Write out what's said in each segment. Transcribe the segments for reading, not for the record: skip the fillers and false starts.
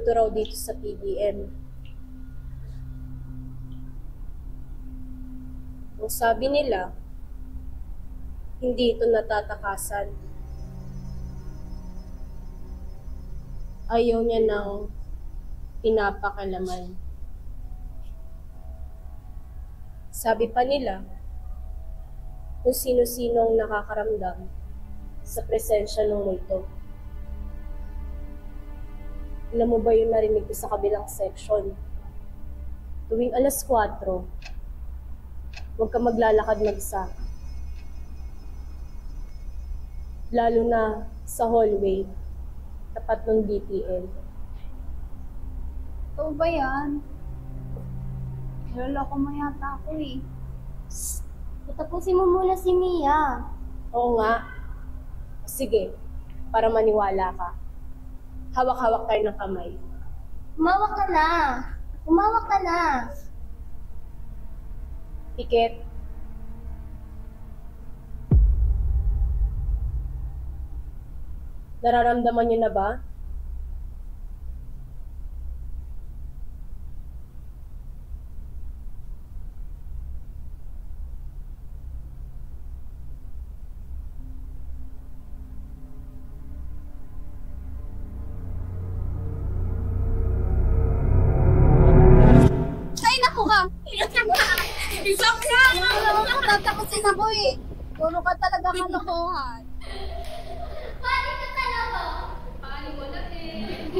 multo raw dito sa PDM. Ang sabi nila, hindi ito natatakasan. Ayaw niya ng pinapakalaman. Sabi pa nila, kung sino-sino ang nakakaramdam sa presensya ng multo. Alam mo ba yung narinig ko sa kabilang section? Tuwing alas 4, huwag ka maglalakad mag-isa. Lalo na sa hallway, tapat ng DTL. Ito ba yan? Kilala ko mayata ako eh. Tapusin mo muna si Mia. Oo nga. Sige, para maniwala ka. Hawak-hawak tayo ng kamay. Umawak ka na. Umawak ka na. Pikit. Nararamdaman niyo na ba? Ay, naku ka! Isang ka! Tatapusin ako eh. Puro ka talaga kalokohan. Paano ka talaga? Paano mo na eh?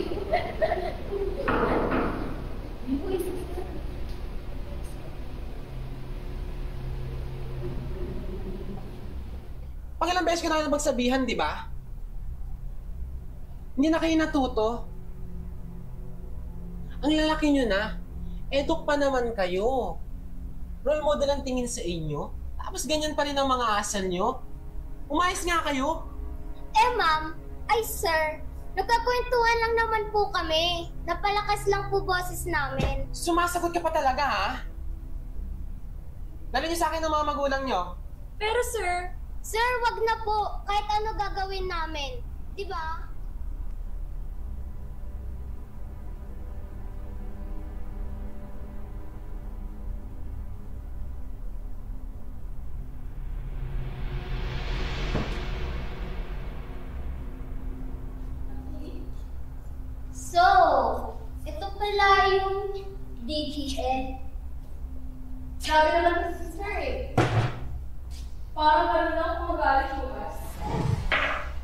Pangilang beses ko na magsabihan, di ba? Hindi na kayo natuto. Ang lalaki nyo na, eduk pa naman kayo. Role model ang tingin sa inyo. Tapos ganyan pa rin ang mga asal nyo. Umayos nga kayo. Ma'am, ay sir, nagkakwentuhan lang naman po kami. Napalakas lang po boses namin. Sumasagot ka pa talaga, ha? Dali niyo sa akin ng mga magulang nyo. Pero sir, Sir, wag na po. Kahit ano gagawin namin. Di ba? So, ito pala yung DGN. sabi naman sa sir eh. Parang gano'n lang kung magalit bukas.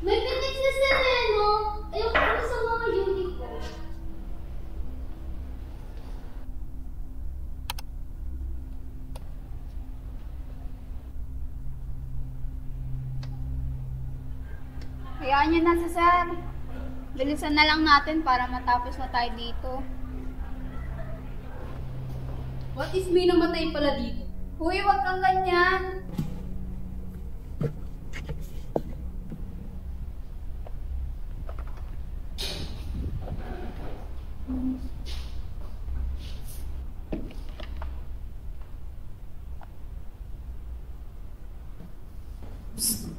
May pitik na sir eh, no? Ayoko ko sa mga uniform. Hayaan niyo na si sir. Bilisan na lang natin para matapos na tayo dito. What is may namatay pala dito? Huy, wag kang ganyan.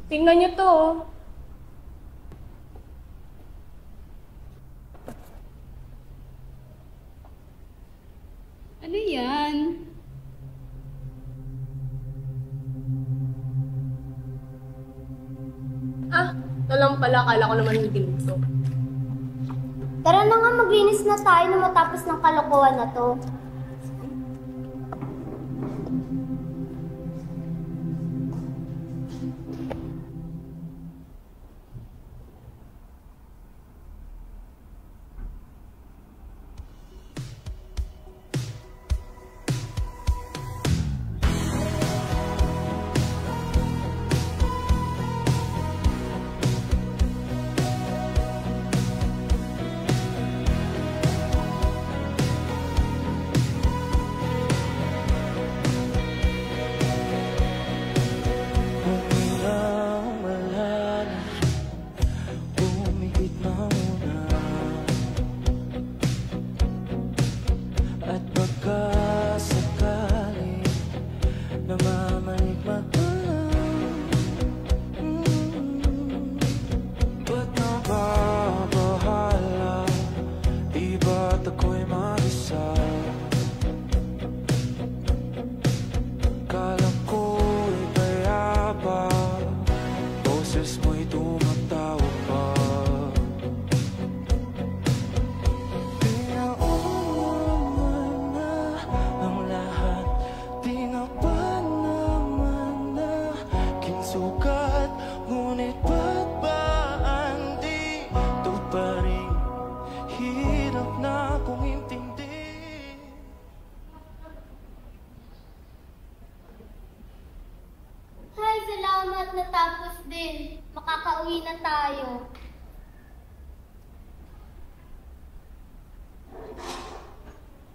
Tingnan niyo to. Ano yan? Ah, ito lang pala. Akala ko naman hindi ito. Tara na nga, maglinis na tayo na matapos ng kalokohan na to. Ba't nababahala? Di ba sukat, ngunit ba't ba andito pa rin? Hirap na kong intindi. Hay, salamat, natapos din. Makakauwi na tayo.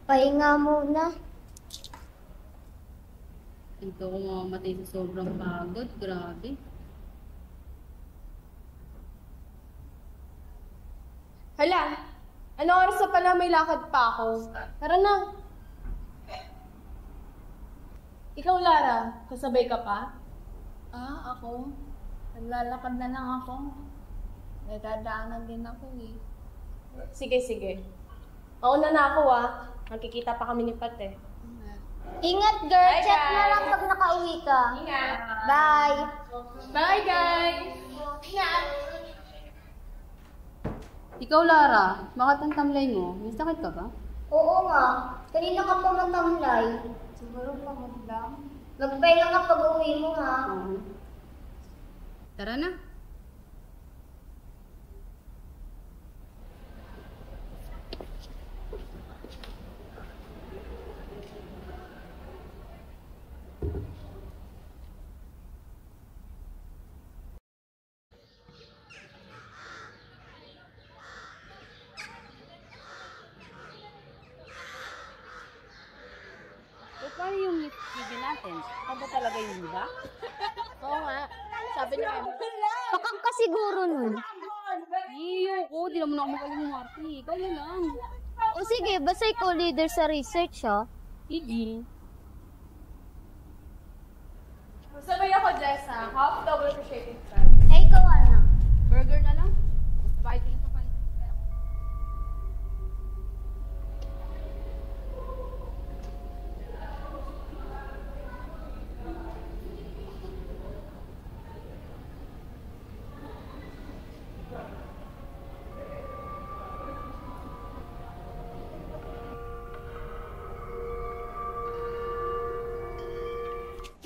Pahinga muna. Ito ko mamamatay sa sobrang pagod. Grabe. Hala, ano oras na pala may lakad pa ako? Tara na. Ikaw, Lara, kasabay ka pa? Ako? Naglalakad na lang ako. May dadaanan din ako eh. Sige, sige. Mauna na ako Magkikita pa kami ni Pat eh. Ingat, girl. Bye, Chat na guys. lang pag nakauwi ka. Ingat. Bye. Bye, guys! Ingat! Ikaw, Lara, bakit ang tamlay mo? May sakit ka ba? Oo nga. Kanina ka pa matamlay. Siguro pagod lang. Magpahinga ka pag uwi mo, ha? Tara na. Paano yung video natin? Ano ba talaga yung iba? Oo nga. Sabi niya Pakang ka siguro nun. Ayoko, di naman ako magaling yung Marty. Ikaw na lang. O sige, basta ikaw leader sa research, ha? Sige. Sabay ako, Jessa. Half double crochet style. Eh, ikaw ano? Burger na lang? Bakit yun sa kanin?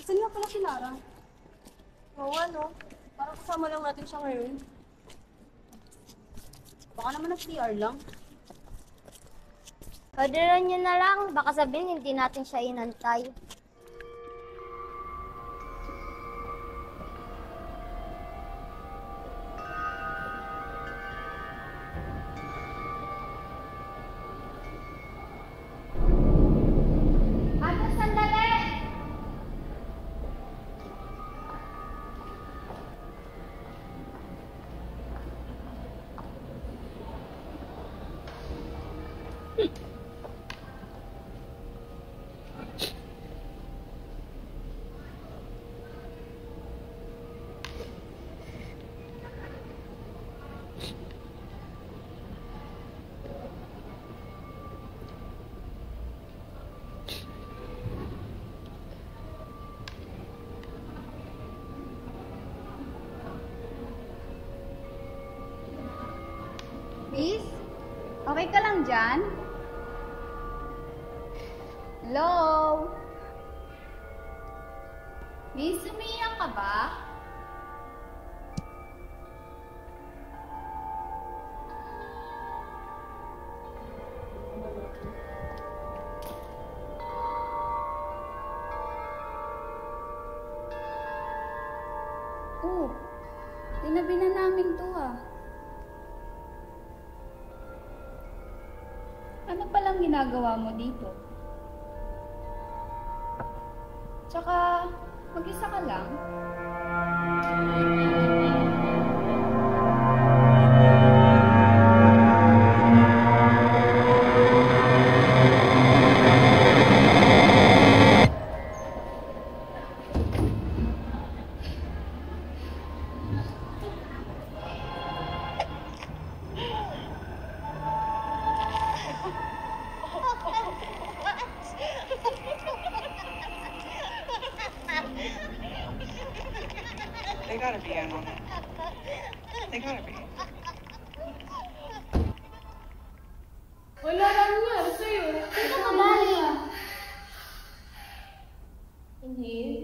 Saan nga pala si Lara? Oo, Parang kasama lang natin siya ngayon. Baka naman nag-CR lang. Orderan nyo na lang. Baka sabihin hindi natin siya inantay. Ate, sandali! Miss? Okay ka lang dyan? Hello? Miss, umiiyak ka ba? Oh, tinabi na namin to Ano palang ginagawa mo dito? Tsaka, mag-isa ka lang? They gotta be animal. They gotta be. Wala lang yan sa'yo. Ito ka ba niya? Inhale.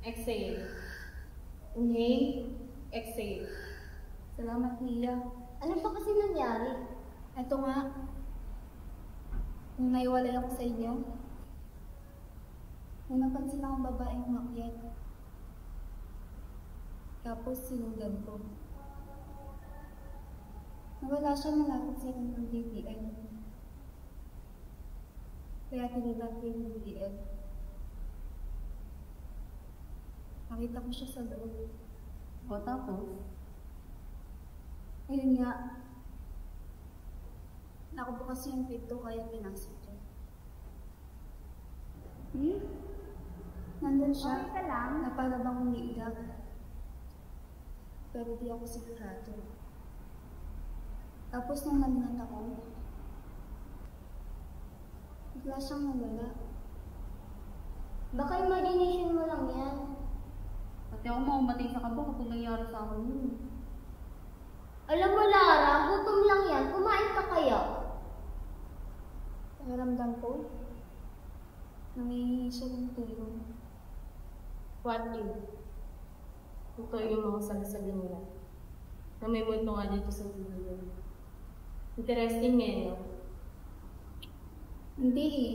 Exhale. Inhale, exhale. Salamat, Nia. Ano pa kasi nangyari? Ito nga. Nung naiwalay ako sa inyo, may napansin akong babaeng umakyat. Tapos sinundan ko. Nawala siya malapit sa akin ng DPL. Kaya tinilang ko yung DPL. Nakita ko siya sa loob. O tapos? Ayun nga. Nakabukas yung pinto kaya pinasok siya. Nandun siya. Okay ka lang? Na para bang umiiyak. Pero di ako sigurado. Tapos nung nalingat ako, bigla siyang nawala. Baka imagination mo lang yan. Pati ako maumatay sa kabo kapag nangyari sa akin yun. Alam mo, Lara, gutom lang yan. Kumain ka kaya? Pakiramdam ko, nangihingi siya ng tulong. What if? Ito yung mga salasal nila. Na may multo nga dito sa video. Interesting eh, no? Hindi eh.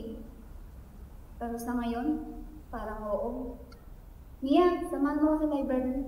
Pero sa ngayon, parang oo. Mia, samahan mo ako sa library.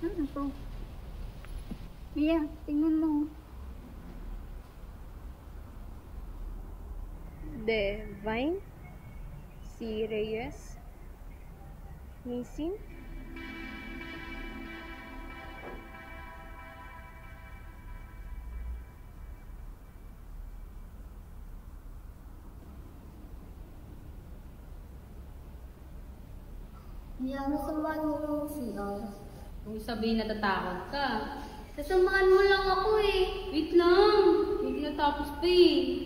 Ano to? Mia, tingnan mo. Divine? Si Reyes? Missing? Mia, nasamahan mo lang si Lara. Kung sabihin natatakot ka. Nasamahan mo lang ako eh. Wait lang! Hindi natapos pa eh.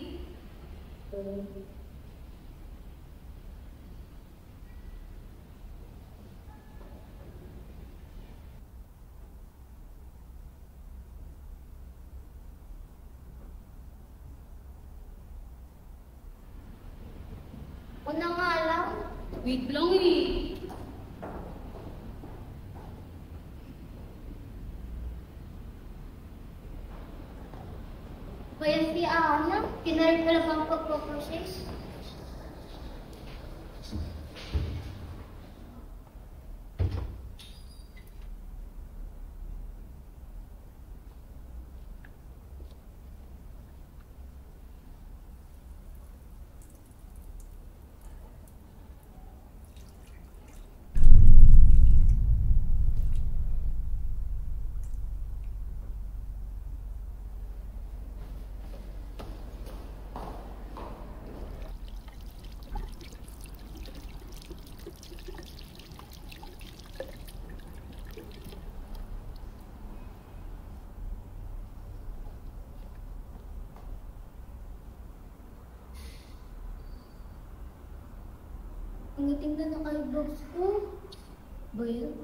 Una nga lang. Wait lang eh. Kaya si Ana, kinarip ka lang ang pagpaprocess. Tinitingnan ang eyebrows ko. Ba yun?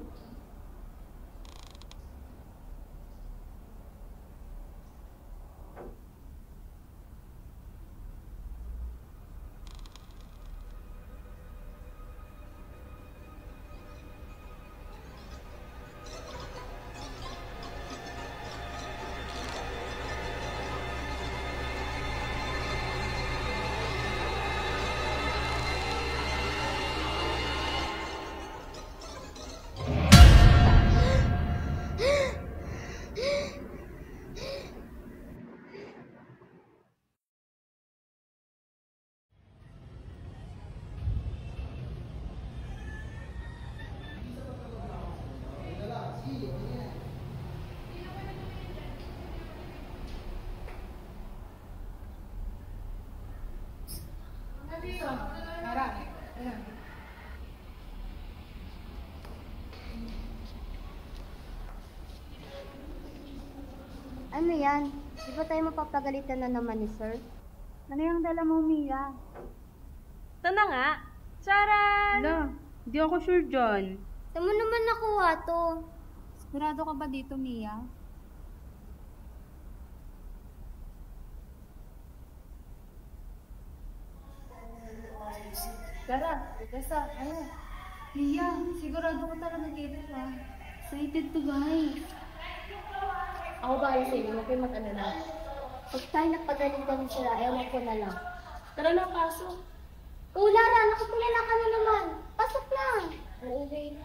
Ano yan? Di ba tayo mapapagalitan na naman ni sir? Ano yung dala mo, Mia? Ito na nga. Charan! Wala, hindi ako sure dyan. Saan mo naman nakuha to? Sigurado ka ba dito, Mia? Tara, Tessa, ano? Mia, sigurado ka talaga dito ha. Excited to guys. Ako ba kayo sa inyo? Huwag kayo mag-alala. Pag tayo nagpagalitan ni sir, ewan ko na lang. Tara na, pasok. Oh, Lara, nakatulala ka na naman. Pasok na. Okay.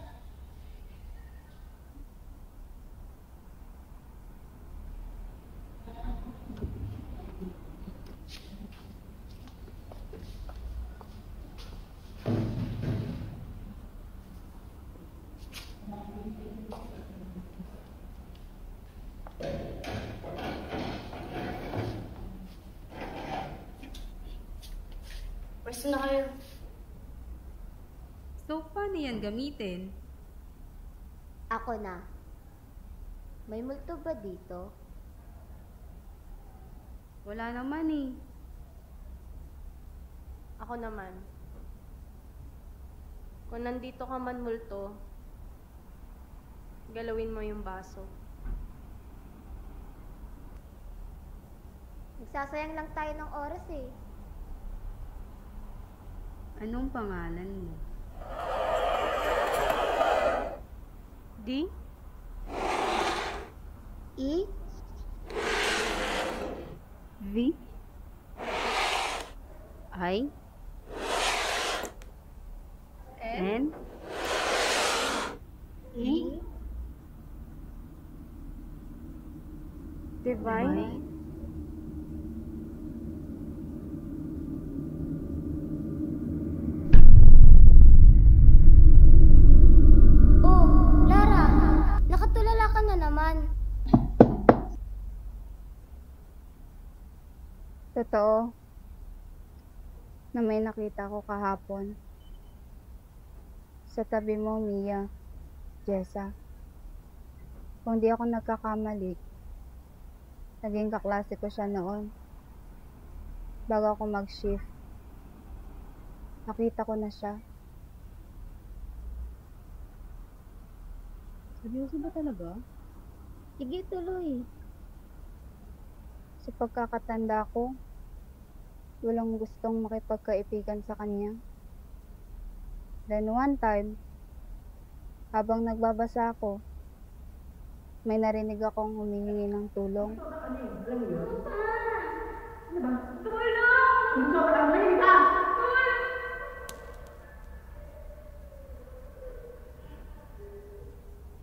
Pwesto na kayo. So, paano yan gamitin? Ako na. May multo ba dito? Wala naman eh. Ako naman. Kung nandito ka man multo, galawin mo yung baso. Nagsasayang lang tayo ng oras eh. Anong pangalan mo? D? E? V? I? N? E? Divine? Oh, Lara! Nakatulala ka na naman. Totoo na may nakita ko kahapon. Sa tabi mo, Mia, Jessa. Kung di ako nagkakamali, naging kaklase ko siya noon. Bago ako mag-shift, nakita ko na siya. Seryoso ba talaga? Sige, tuloy. Sa pagkakatanda ko, walang gustong makipagkaibigan sa kanya. Then one time, habang nagbabasa ako, may narinig akong humihingi ng tulong.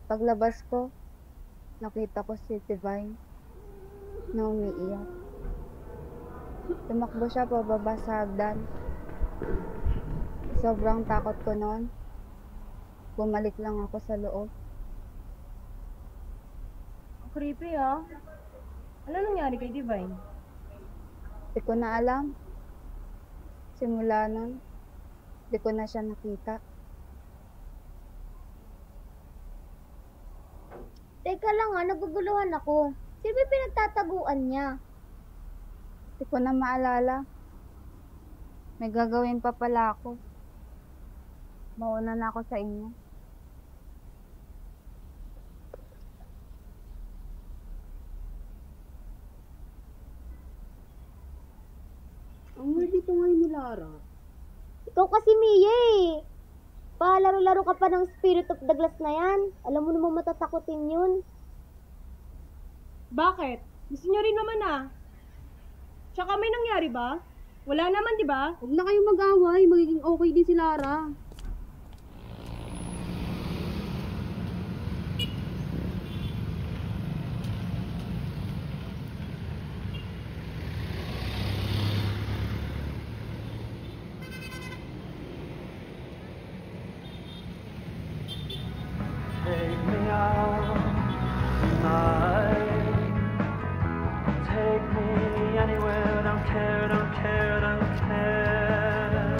Paglabas ko, nakita ko si Divine na umiiyak. Tumakbo siya pababa sa hagdan. Sobrang takot ko noon. Bumalik lang ako sa loob. Creepy ah. Ano nangyari kay Divine? Di ko na alam. Simula nun, di ko na siya nakita. Teka lang ha, naguguluhan ako. Sino ba pinagtataguan niya? Di ko na maalala. May gagawin pa pala ako. Mauna na ako sa inyo. Ang weird dito ngayon ni Lara. Ikaw kasi, Mia eh. Palaro-laro ka pa ng Spirit of the Glass na yan. Alam mo namang matatakotin yun. Bakit? Gusto niyo rin naman ah. Tsaka may nangyari ba? Wala naman, di ba? Huwag na kayong mag-away, magiging okay din si Lara. Take me out tonight. Take me anywhere, don't care, don't care, don't care.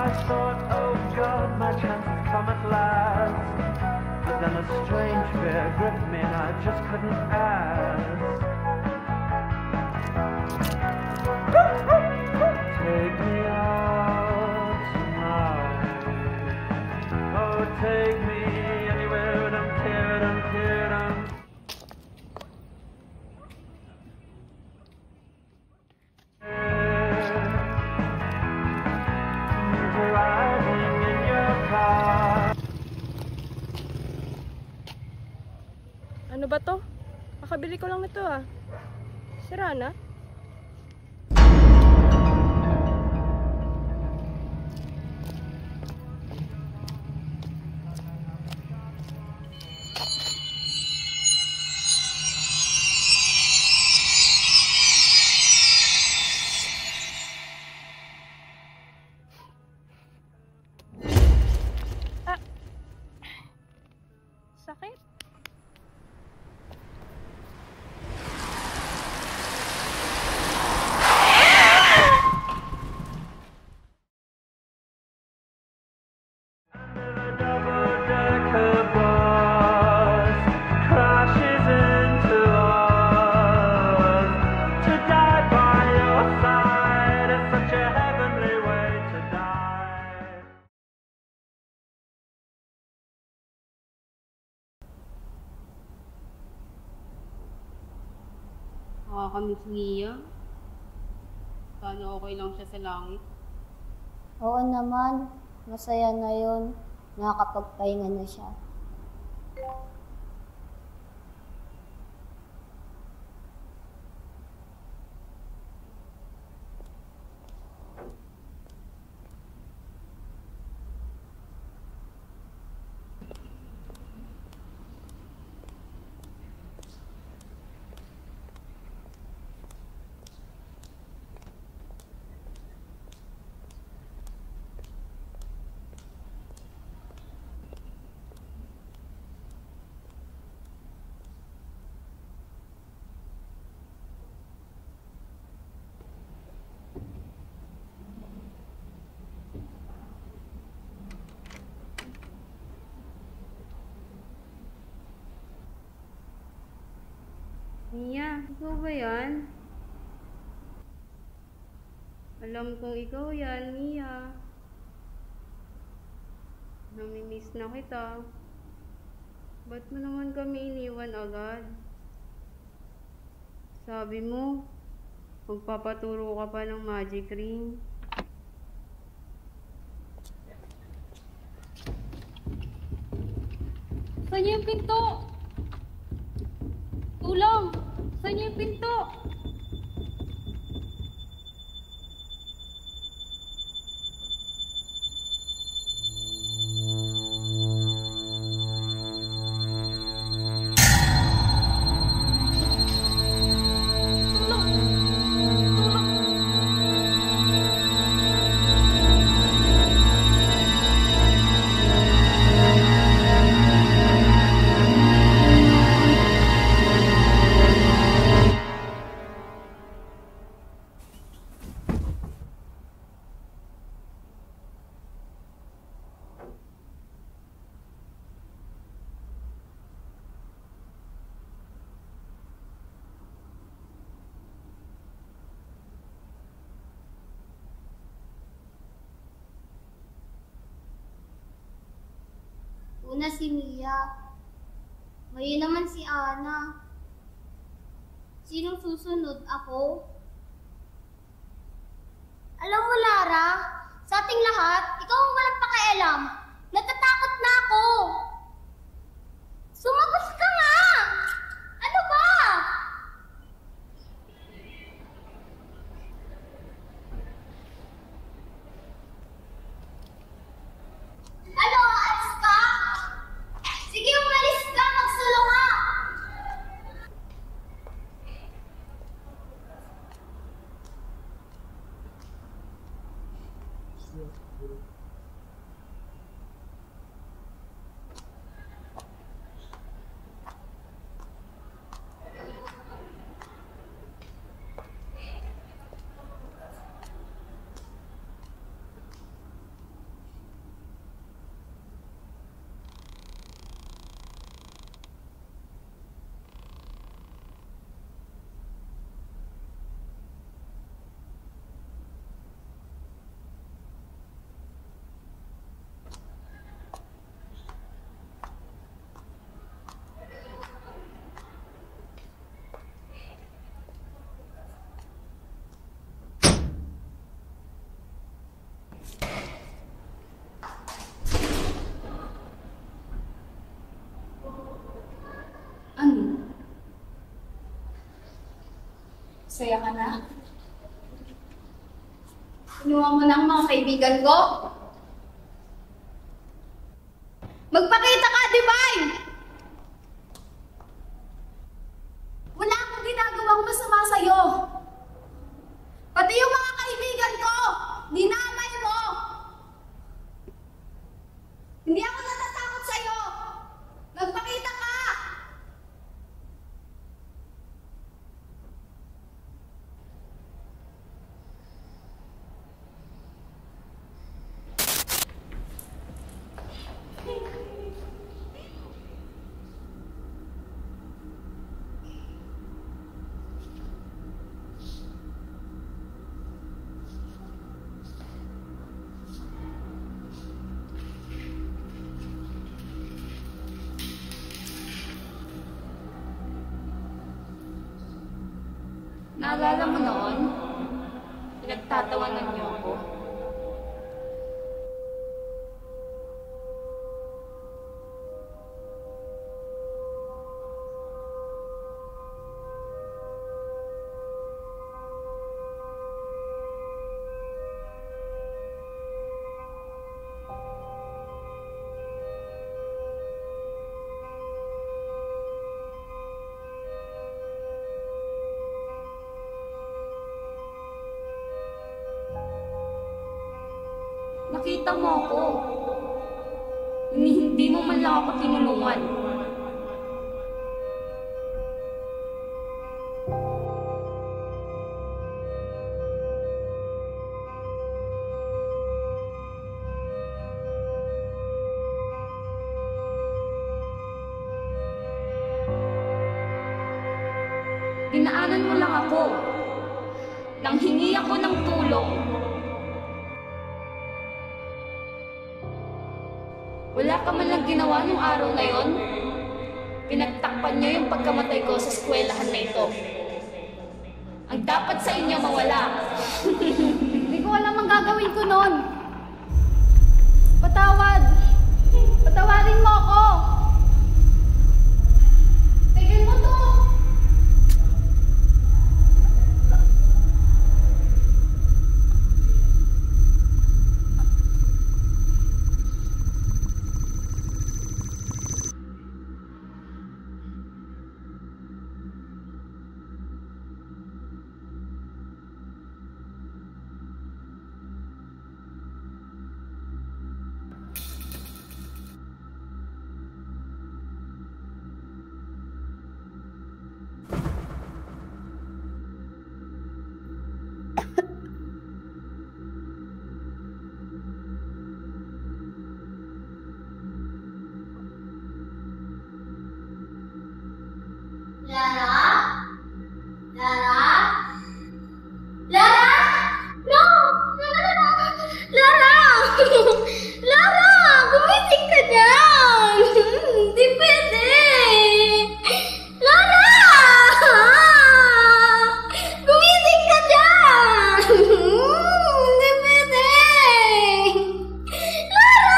I thought, oh God, my chance has come at last. But then a strange fear gripped me and I just couldn't ask. Take me out tonight. Oh, take me anywhere. I'm teared, I'm teared, I'm. Driving in your car. Ano ba to? Kakabili ko lang nito ah. Sira na? Sakit? Double-decker bus crashes into us. To die by your side is such a heavenly way to die. Nakakamiss niya. Sana okay lang siya sa langit. Oo naman, masaya na yun. Nakakapagpahinga na siya. Mia, ikaw ba yan? Alam kong ikaw yan, Mia. Namimiss na kita. Ba't mo naman kami iniwan agad? Sabi mo, magpapaturo ka pa ng magic ring. Saan niyo yung pinto? Tulong! Saan niyo yung pinto? Una si Mia. Ngayon naman si Ana. Sinong susunod? Ako? Alam mo, Lara, sa ating lahat, ikaw ang walang pakialam. Natatakot na ako. Sumagot ka nga! Ano ba? Ano, aalis ka? Sige, umalis ka, magsulong ka. Saya ka na? Kinuha mo na ang mga kaibigan ko? Magpakita ka, Divine! Wala akong ginagawang masama sa'yo. Pati yung mga kaibigan ko, dinamay mo. Hindi ako natatakot sa'yo. Magpakita ka! Naalala mo noon? Pinagtatawanan niyo ako. Nakita mo ako. Hindi mo man lang ako tinulungan. Dinaanan mo lang ako. Nang hingi ako ng tulong. Wala ka man lang ginawa nung araw na yon. Pinagtakpan niyo yung pagkamatay ko sa eskwelahan na ito. Ang dapat sa inyo mawala. Hindi ko alam ang gagawin ko noon. Patawad. Patawarin mo ako. Tigil mo to. Lara? Lara? Lara? No! Lara! Lara! Gumising ka dyan! Hindi pwede! Lara! Gumising ka dyan! Hindi pwede! Lara!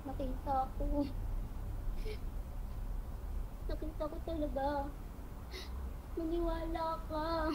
Nakita ko. Nakita ko talaga. Maniwala ka.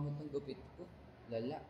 kamot ng gupit ko. Lala.